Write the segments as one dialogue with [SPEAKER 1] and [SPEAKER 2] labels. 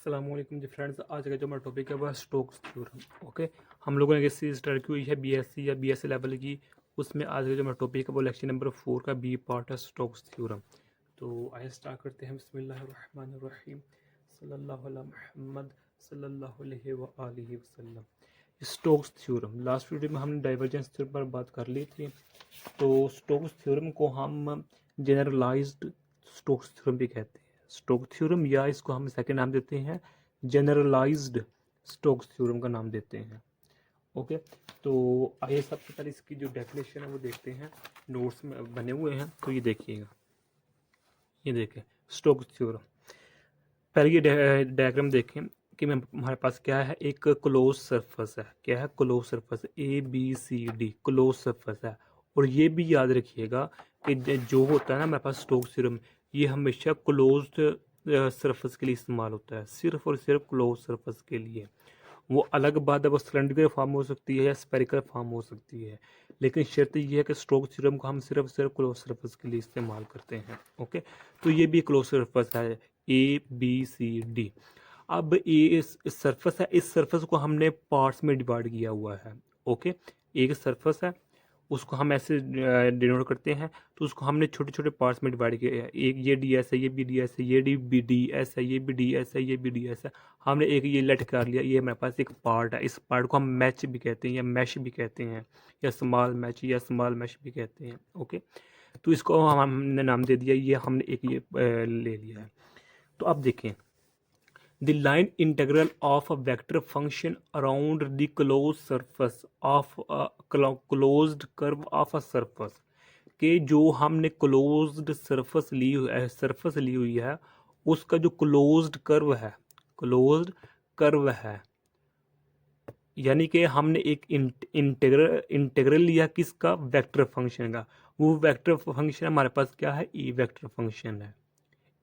[SPEAKER 1] अस्सलाम वालेकुम जी फ्रेंड्स। आज का जो हमारा टॉपिक है वह स्टोक्स थ्योरम। ओके, हम लोगों ने ये सीरीज स्टार्ट की हुई है बीएससी या बीएससी लेवल की। उसमें आज का जो हमारा टॉपिक है वो लेक्चर नंबर 4 का बी पार्ट है, स्टोक्स थ्योरम। तो आइए स्टार्ट करते हैं। बिस्मिल्लाहिर्रहमानिर्रहीम, सल्लल्लाहु अला मुहम्मद सल्लल्लाहु अलैहि व आलिहि वसल्लम। स्टोक्स थ्योरम, लास्ट वीडियो में हमने डाइवर्जेंस थ्योरम पर बात कर ली थी। तो स्टोक्स थ्योरम को हम जनरलाइज्ड स्टोक्स थ्योरम भी कहते हैं, स्टोक्स थ्योरम, या इसको हम सेकंड नाम देते हैं जनरलाइज्ड स्टोक्स थ्योरम का नाम देते हैं। ओके, तो आइए सबसे पहले इसकी जो डेफिनेशन है वो देखते हैं, नोट्स में बने हुए हैं। तो ये देखिएगा, ये देखें स्टोक्स थ्योरम। पहले ये डायग्राम देखें कि हमारे पास क्या है, एक क्लोज सरफेस है। क्या है? Close surface, A B C D close surface है। और ये भी याद रखिएगा कि जो होता है ना हमारे पास स्टोक्स थ्योरम, ये हमेशा क्लोज्ड सरफेस के लिए इस्तेमाल होता है, सिर्फ और सिर्फ क्लोज सरफेस के लिए। वो अलग बात है, वो सिलेंडर फॉर्म हो सकती है या स्पेरिकल फॉर्म हो सकती है, लेकिन शर्त ये है कि स्टोक्स थ्योरम को हम सिर्फ सिर्फ क्लोज सरफेस के लिए इस्तेमाल करते हैं। ओके, तो ये भी क्लोज सरफेस है, ए बी सी डी। अब ये इस सरफेस है, इस सरफेस को हमने पार्ट्स में डिवाइड किया हुआ है। ओके, एक सरफेस है, उसको हम ऐसे डिनोट करते हैं। तो उसको हमने छोटे छोटे पार्ट्स में डिवाइड किया है। एक ये डी एस है, ये बी डी एस है, ये डी बी डी एस है, ये बी डी एस है, ये बी डी एस है। हमने एक ये लेट कर लिया, ये हमारे पास एक पार्ट है। इस पार्ट को हम मैच भी कहते हैं या मैश भी कहते हैं, या स्मॉल मैच या स्मॉल मैश भी कहते हैं। ओके, तो इसको हमने नाम दे दिया, ये हमने एक ये ले लिया है। तो अब देखें, the line integral of a vector function around the closed surface of a closed curve of a surface, कि जो हमने क्लोज्ड सरफेस ली हुई है, उसका जो क्लोज्ड कर्व है, क्लोज्ड कर्व है, यानी कि हमने एक इंटीग्रल लिया किसका? वेक्टर फंक्शन का। वो वेक्टर फंक्शन हमारे पास क्या है? ई वेक्टर फंक्शन है।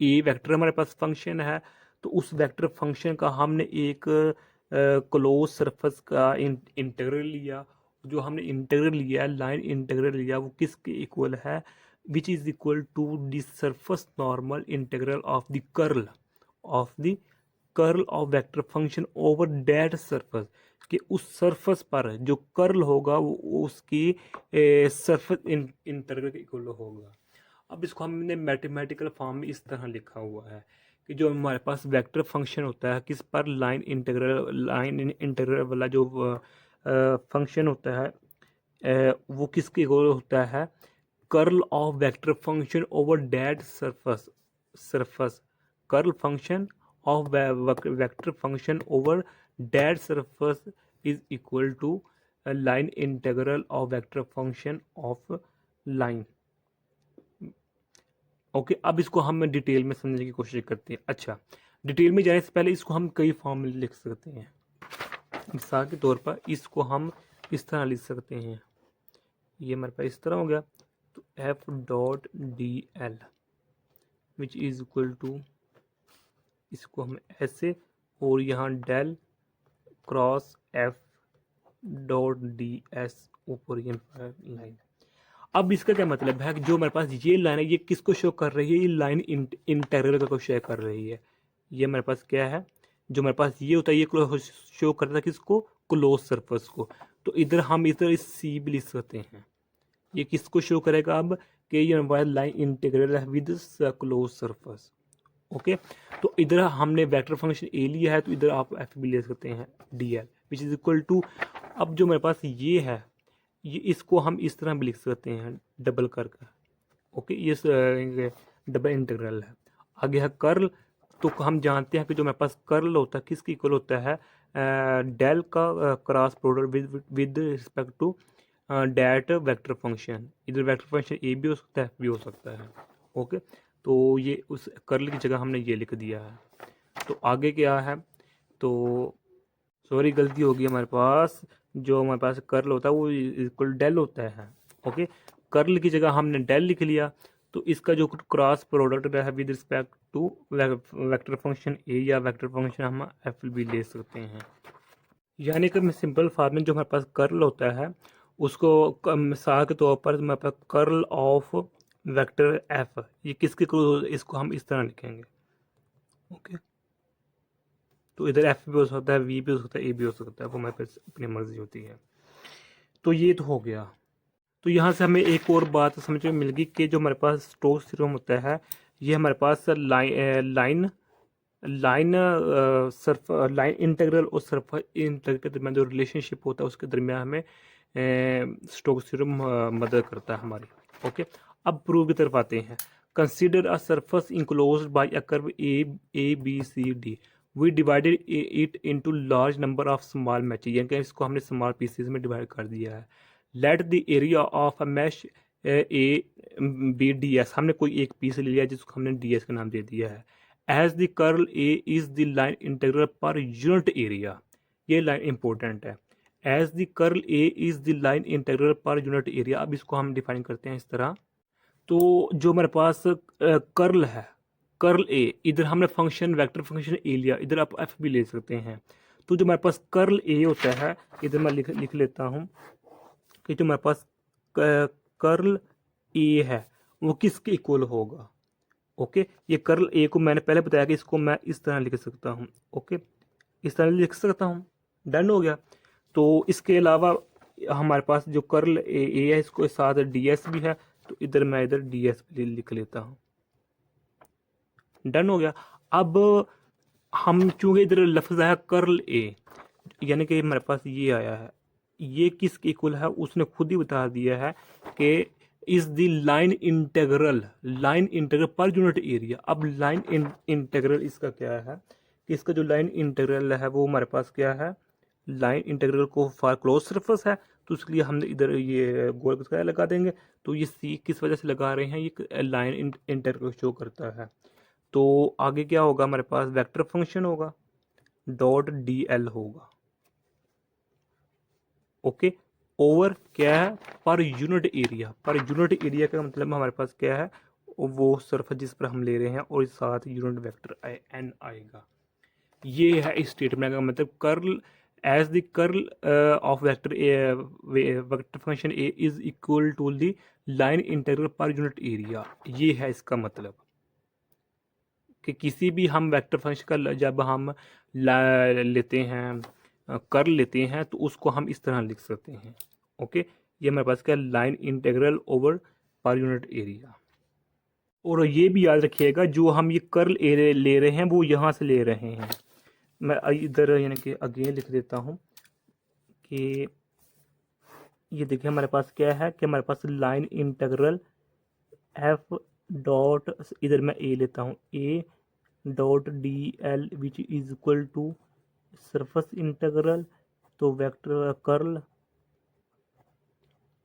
[SPEAKER 1] ए वेक्टर हमारे पास फंक्शन है। तो उस वेक्टर फंक्शन का हमने एक क्लोज सरफेस का इंटीग्रल लिया। जो हमने इंटीग्रल लिया, लाइन इंटीग्रल लिया, वो किसके इक्वल है? Which is equal to the surface normal integral of the curl of vector function over that surface, कि उस सरफेस पर जो कर्ल होगा वो उसकी सरफेस इंटीग्रल के इक्वल होगा। अब इसको हमने मैथमेटिकल फॉर्म में इस तरह लिखा हुआ है कि जो हमारे पास वेक्टर फंक्शन होता है, किस पर? लाइन इंटीग्रल वाला जो फंक्शन होता है, वो किसके इक्वल होता है? Curl of vector function over that surface curl function of vector function over that surface is equal to line integral of vector function of line. Okay, अब इसको हम डिटेल में समझने की कोशिश करते हैं। अच्छा, डिटेल में जाने से पहले इसको हम कई फॉर्म में लिख सकते हैं। मिसाल के तौर पर इसको हम इस तरह लिख सकते हैं, ये हमारे पास इस तरह हो गया। तो F dot D L which is equal to, इसको हम ऐसे, और यहाँ del cross F dot D S ऊपर ये लाइन। अब इसका क्या मतलब है कि जो हमारे पास ये लाइन है, ये किसको शो कर रही है? ये लाइन इंटीग्रल को शो कर रही है। ये हमारे पास क्या है? जो हमारे पास ये होता है, ये शो करता है किसको? क्लोज सरफेस को। तो इधर हम इधर इस सी भी लिख सकते हैं। ये किसको शो करेगा अब? कि ये हमारे पास लाइन इंटीग्रल है विद क्लोज सरफेस। ओके, तो इधर हमने वेक्टर फंक्शन ए लिया है, तो इधर आप एफ भी ले सकते हैं, D L which is equal to. अब जो मेरे पास ये है, ये इसको हम इस तरह भी लिख सकते हैं, डबल करके। ओके, ये डबल इंटीग्रल है। आगे है कर्ल। तो हम जानते हैं कि जो मेरे पास कर्ल होता है किसकी इक्वल होता है? डेल का cross product with respect to that vector function. इधर वेक्टर फंक्शन ए भी हो सकता है, भी हो सकता है। ओके, तो ये उस कर्ल की जगह हमने ये लिख दिया है। तो आगे क्या है? तो सॉरी, गलती होगी हमारे पास। जो हमारे पास कर्ल होता है वो इक्वल डेल होता है। ओके, कर्ल की जगह हमने डेल लिख लिया। तो इसका जो क्रॉस प्रोडक्ट है with respect to vector function A या वेक्टर फंक्शन हम एफ भी ले सकते हैं। यानी कि सिंपल फॉर्म में जो हमारे पास कर्ल होता है, उसको मिसाल के तौर पर हमारे पास कर्ल ऑफ वेक्टर एफ, ये किसके, इसको हम इस तरह लिखेंगे। ओके, तो इधर एफ भी हो सकता है, वी भी हो सकता है, ए भी हो सकता है, वो हमारे पास अपनी मर्जी होती है। तो ये तो हो गया। तो यहाँ से हमें एक और बात समझ में मिल गई कि जो हमारे पास स्टोक्स थ्योरम होता है, ये हमारे पास लाइन इंटीग्रल और सरफेस इंटीग्रल के दरमियान जो रिलेशनशिप होता है उसके दरमियान हमें स्टोक्स थ्योरम मदद करता है हमारी। ओके, अब प्रूव की तरफ आते हैं। Consider a surface enclosed by a curve A B C D, we divided it into large number of small meshes, यानी कि इसको हमने स्मॉल पीसेस में डिवाइड कर दिया है। Let the area of a mesh A B D S, हमने कोई एक पीस ले लिया जिसको हमने डी एस का नाम दे दिया है। As the curl A is the line integral per unit area, ये लाइन इंपॉर्टेंट है। As the curl A is the line integral per unit area, अब इसको हम डिफाइन करते हैं इस तरह। तो जो हमारे पास कर्ल है, कर्ल ए, इधर हमने फंक्शन वेक्टर फंक्शन ए लिया, इधर आप एफ भी ले सकते हैं। तो जो हमारे पास कर्ल ए होता है, इधर मैं लिख लेता हूँ कि जो हमारे पास कर्ल ए है वो किसके इक्वल होगा। ओके, ये कर्ल ए को मैंने पहले बताया कि इसको मैं इस तरह लिख सकता हूँ। ओके, इस तरह लिख सकता हूँ, डन हो गया। तो इसके अलावा हमारे पास जो कर्ल ए है इसको साथ डी एस भी है, तो इधर मैं इधर डी एस भी लिख लेता हूँ, डन हो गया। अब हम चूंकि इधर लफ्ज आया कर्ल ए, यानी कि हमारे पास ये आया है, ये किसके इक्वल है उसने खुद ही बता दिया है कि is the line integral per unit area. अब लाइन इंटीग्रल इसका क्या है कि इसका जो लाइन इंटीग्रल है वो हमारे पास क्या है, लाइन इंटीग्रल को फॉर क्लोज सरफेस है, तो इसलिए हमने इधर ये गोल स्क्वायर लगा देंगे। तो ये सी किस वजह से लगा रहे हैं, ये लाइन इंटीग्रल शो करता है। तो आगे क्या होगा, हमारे पास वेक्टर फंक्शन होगा, डॉट डी एल होगा। ओके, ओवर क्या है, पर यूनिट एरिया। पर यूनिट एरिया का मतलब हमारे पास क्या है, वो सरफेस जिस पर हम ले रहे हैं और साथ यूनिट वेक्टर एन आएगा। ये है इस स्टेटमेंट का मतलब, curl as the curl of vector function A is equal to the line integral per unit area. ये है इसका मतलब कि किसी भी हम वेक्टर फंक्शन का जब हम लेते हैं, कर लेते हैं, तो उसको हम इस तरह लिख सकते हैं। ओके, ये हमारे पास क्या, लाइन इंटीग्रल ओवर पर यूनिट एरिया। और ये भी याद रखिएगा जो हम ये कर्ल एरिया ले रहे हैं वो यहाँ से ले रहे हैं। मैं इधर यानी कि अगेन लिख देता हूँ कि ये देखिए हमारे पास क्या है कि हमारे पास लाइन इंटीग्रल एफ डॉट, इधर मैं ए लेता हूँ, A dot D L which is equal to surface integral, तो vector curl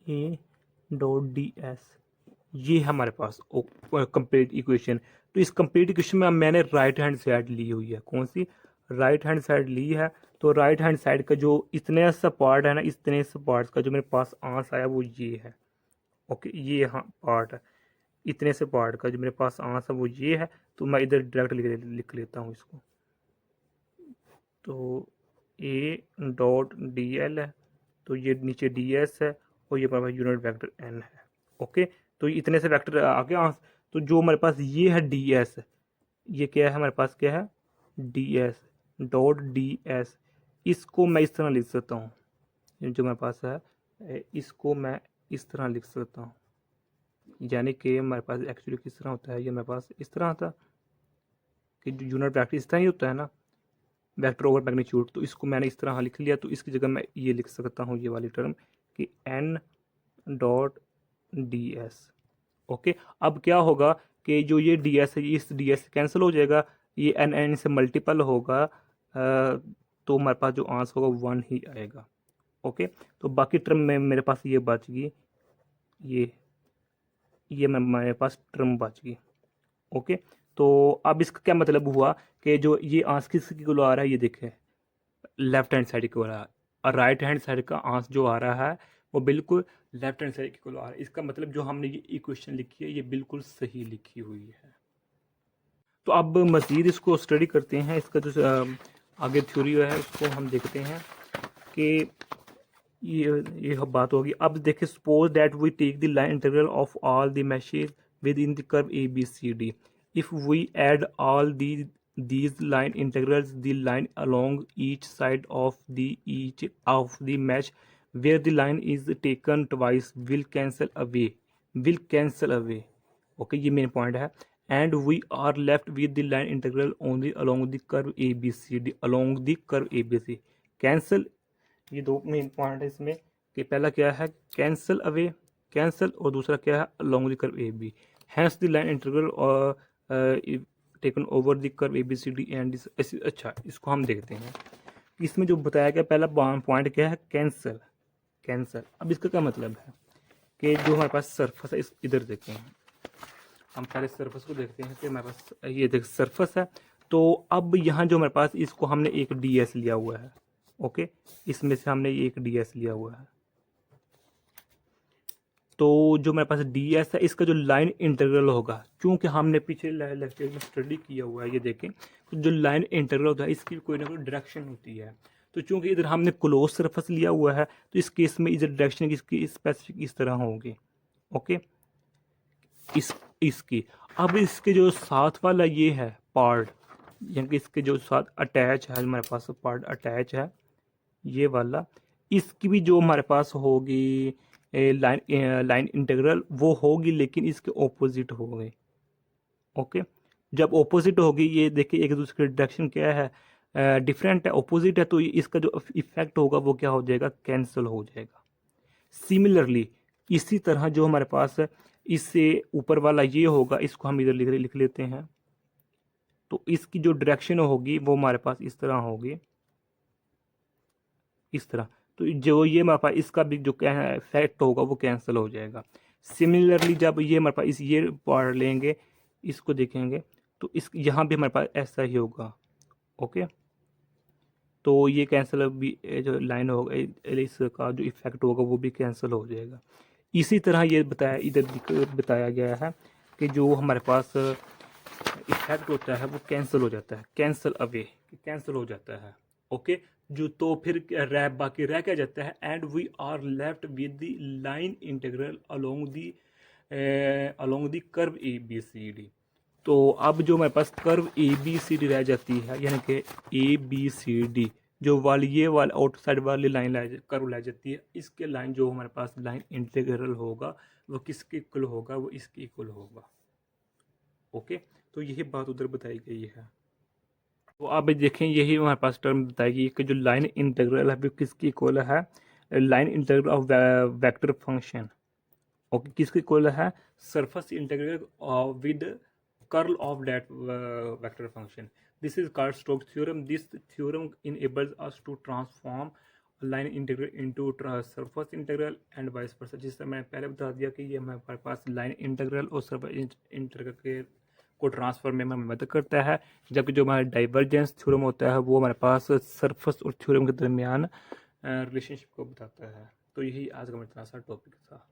[SPEAKER 1] A dot D S, ये है हमारे पास कंप्लीट इक्वेशन। तो इस कंप्लीट इक्वेशन में मैंने राइट हैंड साइड ली हुई है, कौन सी, राइट हैंड साइड ली है। तो राइट हैंड साइड का जो इतने सा पार्ट है ना, इतने से पार्ट का जो मेरे पास आंस आया वो ये है। ओके, ये यहाँ पार्ट है, इतने से पार्ट का जो मेरे पास आंस है वो ये है। तो मैं इधर डायरेक्ट लिख लेता हूँ इसको। तो ए डॉट डी एल है, तो ये नीचे डी एस है, और ये हमारे पास यूनिट वेक्टर एन है। ओके, तो इतने से वेक्टर आ गया। तो जो हमारे पास ये है डी एस, ये क्या है हमारे पास, क्या है, D S dot D S, इसको मैं इस तरह लिख सकता हूँ, जो मेरे पास है इसको मैं इस तरह लिख सकता हूँ। यानी कि हमारे पास एक्चुअली किस तरह होता है, ये मेरे पास इस तरह था कि जो यूनिट वेक्टर इस तरह ही होता है ना, वेक्टर ओवर मैग्नीट्यूड। तो इसको मैंने इस तरह लिख लिया, तो इसकी जगह मैं ये लिख सकता हूँ, ये वाली टर्म कि N dot D S. Okay, अब क्या होगा कि जो ये डी एस है इस डी एस कैंसिल हो जाएगा, ये एन एन से मल्टीपल होगा, तो हमारे पास जो आंसर होगा 1 ही आएगा। ओके, तो बाकी टर्म में मेरे पास ये बच गई, ये मेरे पास टर्म बच गई। ओके, तो अब इसका क्या मतलब हुआ कि जो ये आंसर किसकी को आ रहा है, ये देखें लेफ्ट हैंड साइड को आ रहा है, और राइट हैंड साइड का आंसर जो आ रहा है वो बिल्कुल लेफ्ट हैंड साइड को आ रहा है। इसका मतलब जो हमने ये इक्वेशन लिखी है ये बिल्कुल सही लिखी हुई है। तो अब मज़ीद इसको स्टडी करते हैं, इसका जो आगे थ्योरी है उसको हम देखते हैं कि ये बात होगी। अब देखिए, suppose that we take the line integral of all the meshes within the curve A B C D, if we add all the these line integrals the line along each side of the mesh where the line is taken twice will cancel away okay, ये main point है। and we are left with the line integral only along the curve ABCD cancel, ये दो main point है इसमें कि पहला क्या है कैंसल अवे कैंसल और दूसरा क्या है along the curve AB, hence the line integral taken over the curve ABCD and अच्छा इसको हम देखते हैं। इसमें जो बताया गया पहला पॉइंट क्या है कैंसल। अब इसका क्या मतलब है कि जो हमारे पास सरफेस है इधर देखते हैं, हम पहले सरफेस को देखते हैं कि हमारे पास ये देख सरफेस है। तो अब यहाँ जो हमारे पास इसको हमने एक DS लिया हुआ है ओके, इसमें से हमने एक DS लिया हुआ है। तो जो मेरे पास DS है इसका जो लाइन इंटीग्रल होगा, क्योंकि हमने पीछे लेक्चर में स्टडी किया हुआ है, ये देखें तो जो लाइन इंटीग्रल होता है इसकी कोई ना कोई डायरेक्शन होती है। तो चूंकि इधर हमने क्लोज सरफेस लिया हुआ है तो इस केस में इधर डायरेक्शन इसकी स्पेसिफिक इस तरह होगी ओके, इसकी। अब इसके जो साथ वाला ये है पार्ट, यानी कि इसके जो साथ अटैच है हमारे पास पार्ट अटैच है ये वाला, इसकी भी जो हमारे पास होगी लाइन इंटीग्रल वो होगी लेकिन इसके ऑपोजिट होगी ओके। जब ऑपोजिट होगी ये देखिए एक दूसरे की डायरेक्शन क्या है डिफरेंट है ऑपोजिट है, तो इसका जो इफेक्ट होगा वो क्या हो जाएगा कैंसिल हो जाएगा। सिमिलरली इसी तरह जो हमारे पास इससे ऊपर वाला ये होगा इसको हम इधर लिख लेते हैं, तो इसकी जो डायरेक्शन होगी वो हमारे पास इस तरह होगी इस तरह, तो जो ये हमारे पास इसका भी जो इफेक्ट होगा वो कैंसिल हो जाएगा। सिमिलरली जब ये हमारे पास ये पार्ट लेंगे इसको देखेंगे तो इस यहाँ भी हमारे पास ऐसा ही होगा ओके, तो ये कैंसिल भी जो लाइन होगा इसका जो इफेक्ट होगा वो भी कैंसिल हो जाएगा। इसी तरह ये बताया इधर बताया गया है कि जो हमारे पास इफेक्ट होता है वो कैंसिल हो जाता है, कैंसिल हो जाता है ओके। जो तो फिर बाकी रह क्या जाता है and we are left with the line integral along the curve ABCD। तो अब जो हमारे पास कर्व ABCD रह जाती है, यानी कि ABCD जो वाली ये वाला आउटसाइड वाली लाइन कर्व ला जाती है, इसके लाइन जो हमारे पास लाइन इंटीग्रल होगा वो किसके इक्वल होगा, वो इसके इक्वल होगा ओके। तो यही बात उधर बताई गई है। तो आप देखें यही हमारे पास टर्म बताएगी कि जो लाइन इंटीग्रल है वो किसकी इक्वल है, line integral of vector function okay, किसकी इक्वल है surface integral with curl of that vector function. This is called Stokes theorem. This theorem enables us to transform line integral into surface integral and vice versa. जिस तरह मैंने पहले बता दिया कि ये हमारे पास लाइन इंटीग्रल और सरफेस इंटीग्रल के को ट्रांसफर में मदद करता है, जबकि जो हमारा डाइवर्जेंस थ्योरम होता है वो हमारे पास सरफेस और थ्योरम के दरमियान रिलेशनशिप को बताता है। तो यही आज का मेरा सा टॉपिक था।